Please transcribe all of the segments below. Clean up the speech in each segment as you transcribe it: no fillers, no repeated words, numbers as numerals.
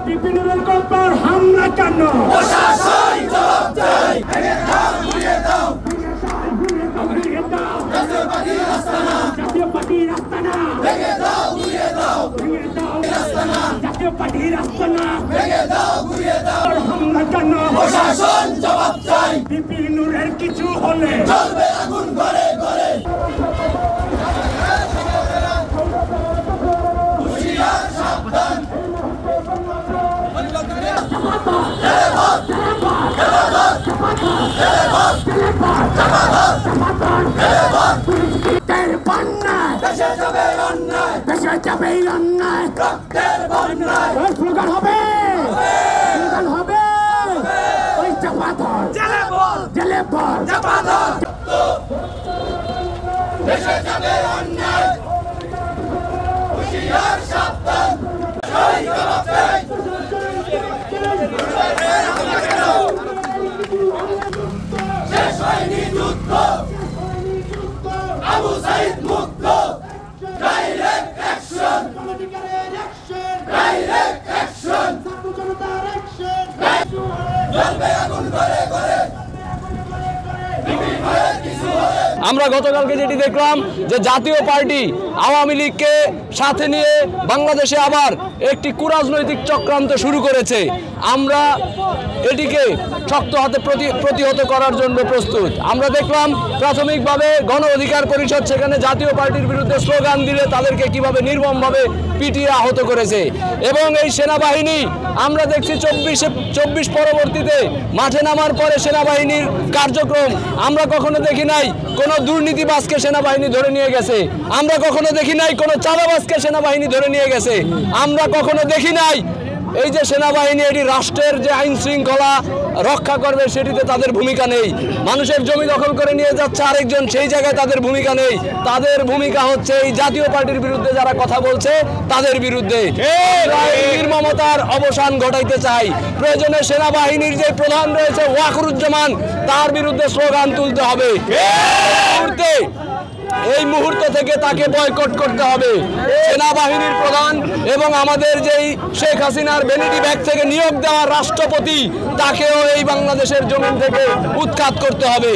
বিপিনের copper হামলা কেন? প্রশাসন জবাব চাই। ভেঙে দাও, ঘুরিয়ে দাও, ঘুরিয়ে দাও। জাতীয় পার্টির আস্তানা, জাতীয় পার্টির আস্তানা, ভেঙে দাও, ঘুরিয়ে দাও, ঘুরিয়ে দাও। আস্তানা, জাতীয় পার্টির আস্তানা, ভেঙে দাও, ঘুরিয়ে দাও। হামলা কেন? প্রশাসন জবাব চাই। বিপিনের কিছু হলে চলবে আগুন ঘরে ঘরে। হুঁশিয়ার সাবধান। স্লোগান হবে, স্লোগান হবে, ওই চাপাধর জেলে বল, জেলে বল চাপাধর। দেশে যাবে অন্যায়, হুঁশিয়ার সাবধান। শেষ হয়নি যুদ্ধ, আবু সাইদ মুক্ত। ডাইরেক্ট অ্যাকশন, ডাইরেক্ট অ্যাকশন, জ্বলবে আগুন ঘরে ঘরে। আমরা গতকালকে যেটি দেখলাম যে জাতীয় পার্টি আওয়ামী লীগকে সাথে নিয়ে বাংলাদেশে আবার একটি কুরাজনৈতিক চক্রান্ত শুরু করেছে। আমরা এটিকে শক্ত হাতে প্রতিহত করার জন্য প্রস্তুত। আমরা দেখলাম প্রাথমিকভাবে গণ অধিকার পরিষদ সেখানে জাতীয় পার্টির বিরুদ্ধে স্লোগান দিলে তাদেরকে কিভাবে নির্মমভাবে পিটিয়ে আহত করেছে। এবং এই সেনাবাহিনী আমরা দেখছি 24 পরবর্তীতে মাঠে নামার পরে সেনাবাহিনীর কার্যক্রম আমরা কখনো দেখি নাই। কোনো দুর্নীতিবাজকে সেনাবাহিনী ধরে নিয়ে গেছে, আমরা কখনো দেখি নাই কোনো চাঁদাবাজকে সেনাবাহিনী ধরে নিয়ে গেছে, আমরা কখনো দেখি নাই এই যে সেনাবাহিনী এটি রাষ্ট্রের যে আইন শৃঙ্খলা রক্ষা করবে সেটিতে তাদের ভূমিকা নেই। মানুষের জমি দখল করে নিয়ে যাচ্ছে আরেকজন, সেই জায়গায় তাদের ভূমিকা নেই। তাদের ভূমিকা হচ্ছে এই জাতীয় পার্টির বিরুদ্ধে যারা কথা বলছে তাদের বিরুদ্ধে। নির্মমতার অবসান ঘটাইতে চাই। প্রয়োজনে সেনাবাহিনীর যে প্রধান রয়েছে ওয়াকরুজ্জামান, তার বিরুদ্ধে স্লোগান তুলতে হবে। এই মুহূর্ত থেকে তাকে বয়কট করতে হবে। সেনাবাহিনীর প্রধান এবং আমাদের যেই শেখ হাসিনার ভ্যানিটি ব্যাগ থেকে নিয়োগ দেওয়া রাষ্ট্রপতি, তাকেও এই বাংলাদেশের জমিন থেকে উৎখাত করতে হবে।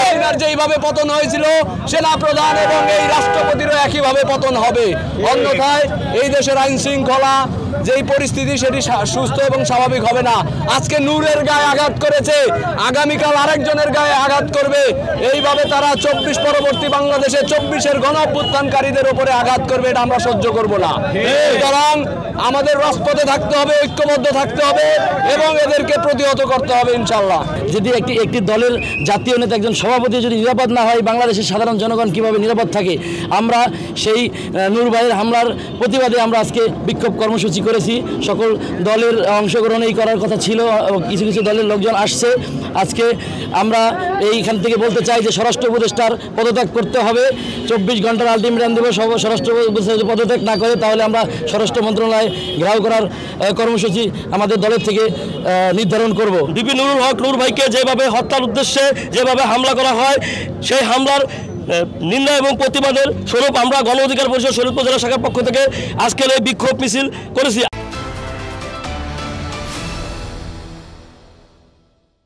হাসিনার যেইভাবে পতন হয়েছিল সেনা প্রধান এবং এই রাষ্ট্রপতিরও একইভাবে পতন হবে। অন্যথায় এই দেশের আইন শৃঙ্খলা যেই পরিস্থিতি সেটি সুস্থ এবং স্বাভাবিক হবে না। আজকে নূরের গায়ে আঘাত করেছে, আগামীকাল আরেকজনের গায়ে আঘাত করবে। এইভাবে তারা 24 পরবর্তী বাংলাদেশে 24-এর গণ অভ্যুত্থানকারীদের উপরে আঘাত করবে, এটা আমরা সহ্য করব না। সুতরাং আমাদের রাজপথে থাকতে হবে, ঐক্যবদ্ধ থাকতে হবে এবং এদেরকে প্রতিহত করতে হবে ইনশাল্লাহ। যদি একটি দলের জাতীয় নেতা একজন সভাপতি যদি নিরাপদ না হয়, বাংলাদেশের সাধারণ জনগণ কিভাবে নিরাপদ থাকে? আমরা সেই নূর ভাইয়ের হামলার প্রতিবাদে আমরা আজকে বিক্ষোভ কর্মসূচি করেছি। সকল দলের অংশগ্রহণই করার কথা ছিল, কিছু কিছু দলের লোকজন আসছে। আজকে আমরা এইখান থেকে বলতে চাই যে স্বরাষ্ট্র উপদেষ্টার পদত্যাগ করতে হবে। 24 ঘন্টার আলটিমেটাম দেব, স্বরাষ্ট্র উপদেষ্টা পদত্যাগ না করে তাহলে আমরা স্বরাষ্ট্র মন্ত্রণালয় ঘেরাও করার কর্মসূচি আমাদের দলের থেকে নির্ধারণ করব। বিপি নুরুল হক নূর ভাইকে যেভাবে হত্যার উদ্দেশ্যে যেভাবে হামলা করা হয়, সেই হামলার নিন্দা এবং প্রতিবাদের স্বরূপ আমরা গণ অধিকার পরিষদ শরীয়তপুর জেলা শাখার পক্ষ থেকে আজকের এই বিক্ষোভ মিছিল করেছি।